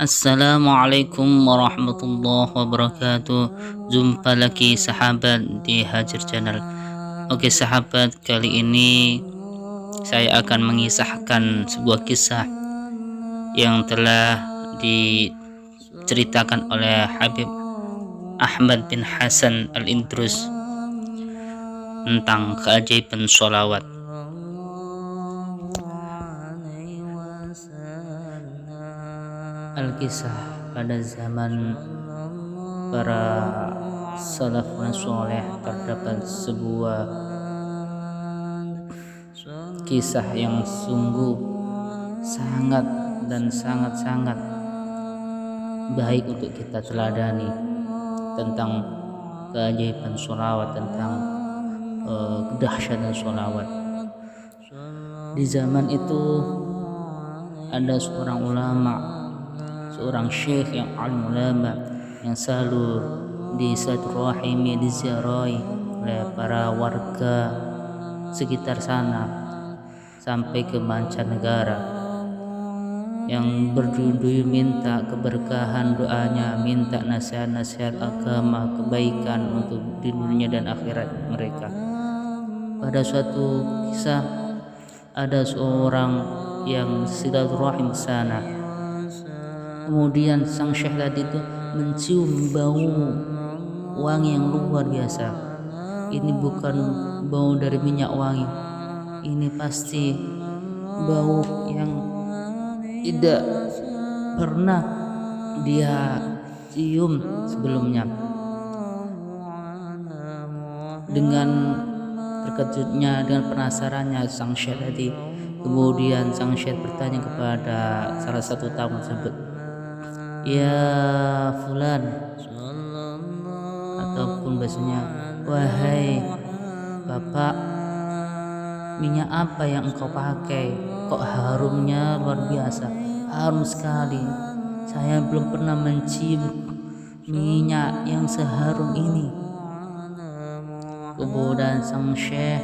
Assalamualaikum warahmatullahi wabarakatuh. Jumpa lagi sahabat di Hajar Channel. Oke sahabat, kali ini saya akan mengisahkan sebuah kisah yang telah diceritakan oleh Habib Ahmad bin Hasan Al-Idrus tentang keajaiban sholawat. Al-kisah pada zaman para salafun soleh terdapat sebuah kisah yang sungguh sangat dan sangat baik untuk kita teladani tentang keajaiban sholawat, tentang kedahsyatan sholawat. Di zaman itu ada seorang ulama, seorang syekh yang alim ulama yang selalu disilaturahimi, diziarahi oleh para warga sekitar sana sampai ke mancanegara, yang berduyun-duyun minta keberkahan doanya, minta nasihat-nasihat agama, kebaikan untuk di dunia dan akhirat mereka. Pada suatu kisah ada seorang yang silaturahim sana. Kemudian sang syekh tadi itu mencium bau wangi yang luar biasa. Ini bukan bau dari minyak wangi, ini pasti bau yang tidak pernah dia cium sebelumnya. Dengan terkejutnya, dengan penasarannya sang syekh tadi, kemudian sang syekh bertanya kepada salah satu tamu tersebut, "Ya fulan," ataupun bahasanya, "Wahai bapak, minyak apa yang engkau pakai? Kok harumnya luar biasa, harum sekali. Saya belum pernah mencium minyak yang seharum ini." Kemudian sang syekh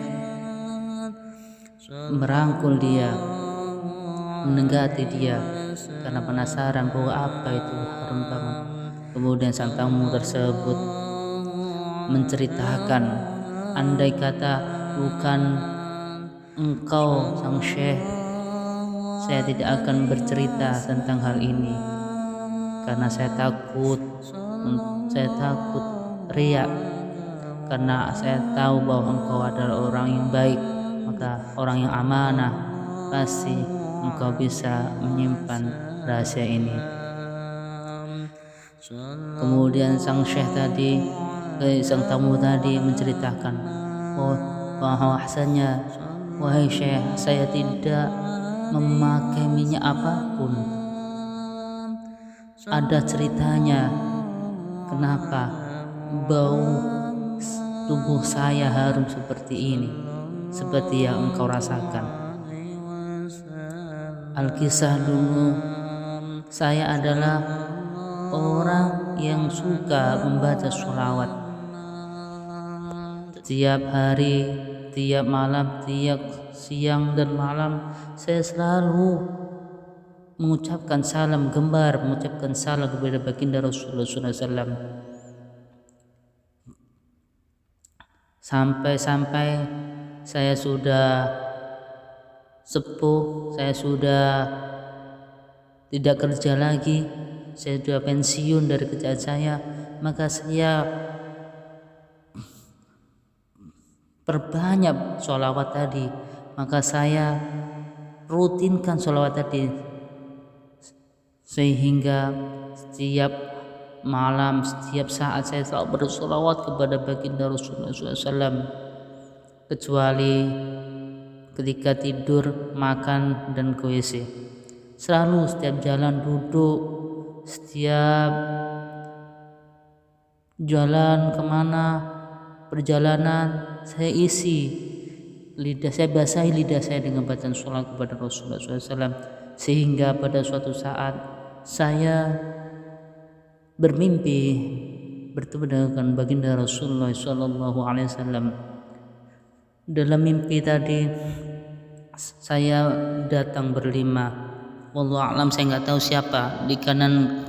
merangkul dia, mendekati dia karena penasaran bahwa apa itu harum banget. Kemudian sang tamu tersebut menceritakan, andai kata bukan engkau sang syekh, saya tidak akan bercerita tentang hal ini karena saya takut riak, karena saya tahu bahwa engkau adalah orang yang baik, maka orang yang amanah, pasti engkau bisa menyimpan rahasia ini. Kemudian sang tamu tadi menceritakan, bahwasanya, "Wahai syekh, saya tidak memakai minyak apapun. Ada ceritanya kenapa bau tubuh saya harum seperti ini, seperti yang engkau rasakan. Alkisah dulu, saya adalah orang yang suka membaca sholawat tiap hari, tiap malam, tiap siang dan malam. Saya selalu mengucapkan salam kepada baginda Rasulullah SAW. Sampai saya sudah sepuh, saya sudah tidak kerja lagi, saya sudah pensiun dari kerjaan saya, maka saya perbanyak sholawat tadi. Maka saya rutinkan sholawat tadi, sehingga setiap malam, setiap saat saya selalu bersolawat kepada baginda Rasulullah SAW, kecuali ketika tidur, makan, dan ke WC. Selalu setiap jalan duduk, setiap jalan kemana, perjalanan, saya basahi lidah saya dengan bacaan sholawat kepada Rasulullah SAW, sehingga pada suatu saat saya bermimpi bertemu dengan baginda Rasulullah SAW. Dalam mimpi tadi saya datang berlima, Wallahu a'lam, saya nggak tahu siapa. Di kanan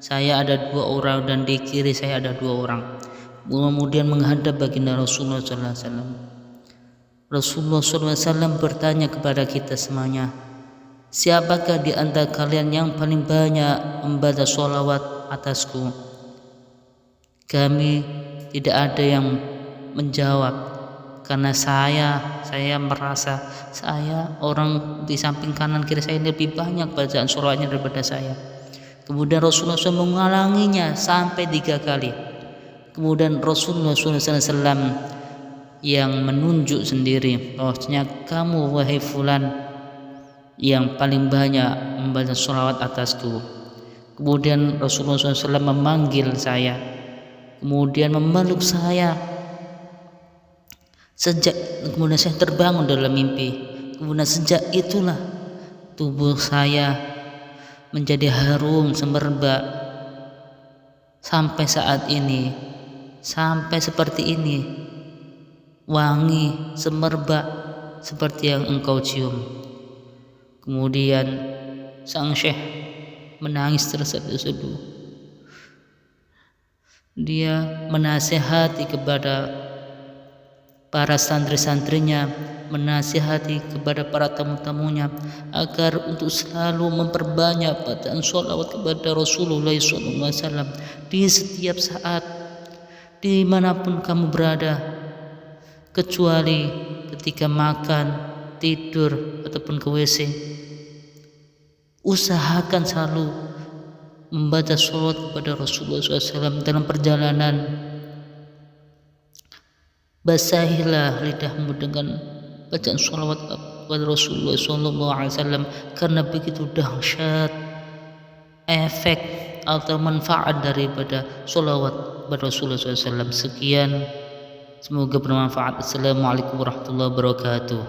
saya ada 2 orang dan di kiri saya ada 2 orang. Kemudian menghadap baginda Rasulullah SAW. Rasulullah SAW bertanya kepada kita semuanya, siapakah di antara kalian yang paling banyak membaca sholawat atasku? Kami tidak ada yang menjawab, karena saya merasa saya orang di samping kanan kiri saya lebih banyak bacaan sholawatnya daripada saya. Kemudian Rasulullah SAW mengulanginya sampai 3 kali. Kemudian Rasulullah SAW yang menunjuk sendiri bahwasanya kamu wahai fulan yang paling banyak membaca sholawat atasku. Kemudian Rasulullah SAW memanggil saya, kemudian memeluk saya. Kemudian saya terbangun dalam mimpi. Kemudian sejak itulah tubuh saya menjadi harum semerbak sampai saat ini, sampai seperti ini, wangi semerbak seperti yang engkau cium. Kemudian sang syekh menangis terseduh-seduh. Dia menasihati kepada para santri-santrinya, menasihati kepada para tamu-tamunya agar untuk selalu memperbanyak bacaan sholawat kepada Rasulullah SAW di setiap saat, dimanapun kamu berada, kecuali ketika makan, tidur, ataupun ke WC. Usahakan selalu membaca sholawat kepada Rasulullah SAW dalam perjalanan. Basahilah lidahmu dengan bacaan sholawat kepada Rasulullah SAW, karena begitu dahsyat efek atau manfaat daripada sholawat kepada Rasulullah SAW. Sekian, semoga bermanfaat. Assalamualaikum warahmatullahi wabarakatuh.